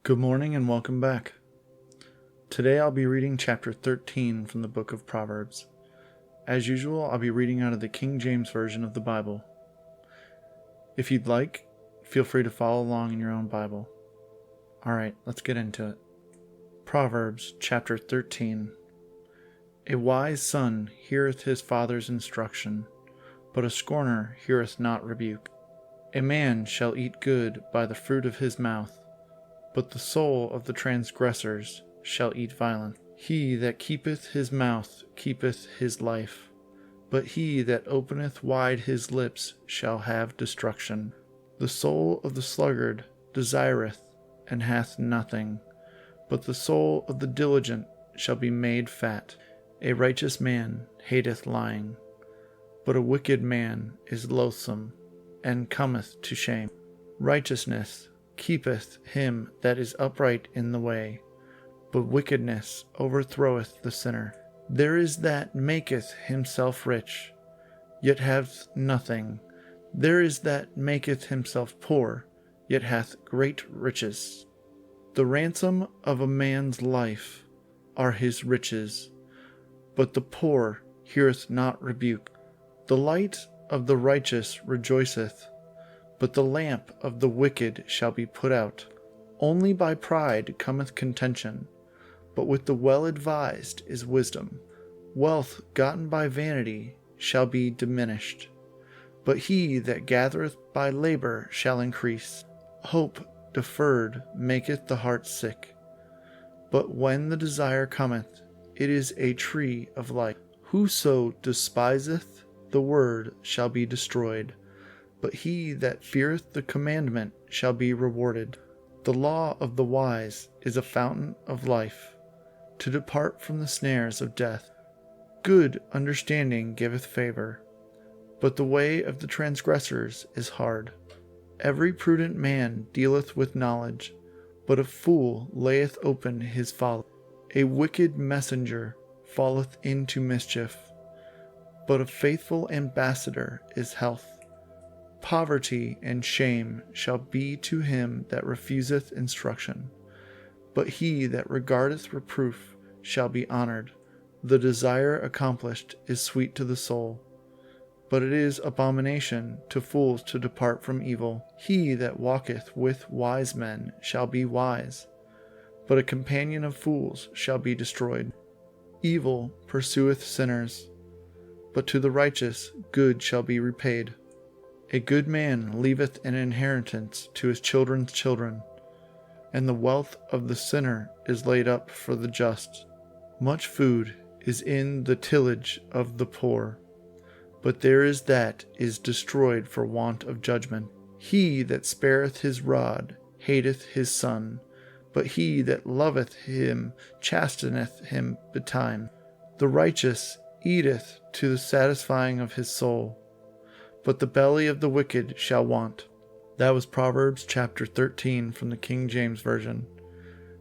Good morning and welcome back. Today I'll be reading chapter 13 from the book of Proverbs. As usual, I'll be reading out of the King James Version of the Bible. If you'd like, feel free to follow along in your own Bible. Alright, let's get into it. Proverbs chapter 13. A wise son heareth his father's instruction, but a scorner heareth not rebuke. A man shall eat good by the fruit of his mouth, but the soul of the transgressors shall eat violence. He that keepeth his mouth keepeth his life, but he that openeth wide his lips shall have destruction. The soul of the sluggard desireth, and hath nothing, but the soul of the diligent shall be made fat. A righteous man hateth lying, but a wicked man is loathsome, and cometh to shame. Righteousness keepeth him that is upright in the way, but wickedness overthroweth the sinner. There is that maketh himself rich, yet hath nothing. There is that maketh himself poor, yet hath great riches. The ransom of a man's life are his riches, but the poor heareth not rebuke. The light of the righteous rejoiceth, but the lamp of the wicked shall be put out. Only by pride cometh contention, but with the well-advised is wisdom. Wealth gotten by vanity shall be diminished, but he that gathereth by labor shall increase. Hope deferred maketh the heart sick, but when the desire cometh, it is a tree of life. Whoso despiseth the word shall be destroyed, but he that feareth the commandment shall be rewarded. The law of the wise is a fountain of life, to depart from the snares of death. Good understanding giveth favor, but the way of the transgressors is hard. Every prudent man dealeth with knowledge, but a fool layeth open his folly. A wicked messenger falleth into mischief, but a faithful ambassador is health. Poverty and shame shall be to him that refuseth instruction, but he that regardeth reproof shall be honored. The desire accomplished is sweet to the soul, but it is abomination to fools to depart from evil. He that walketh with wise men shall be wise, but a companion of fools shall be destroyed. Evil pursueth sinners, but to the righteous good shall be repaid. A good man leaveth an inheritance to his children's children, and the wealth of the sinner is laid up for the just. Much food is in the tillage of the poor, but there is that is destroyed for want of judgment. He that spareth his rod hateth his son, but he that loveth him chasteneth him betimes. The righteous eateth to the satisfying of his soul, but the belly of the wicked shall want. That was Proverbs chapter 13 from the King James Version.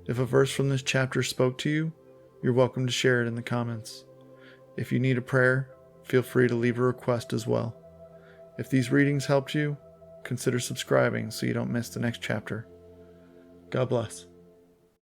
If a verse from this chapter spoke to you, you're welcome to share it in the comments. If you need a prayer, feel free to leave a request as well. If these readings helped you, consider subscribing so you don't miss the next chapter. God bless.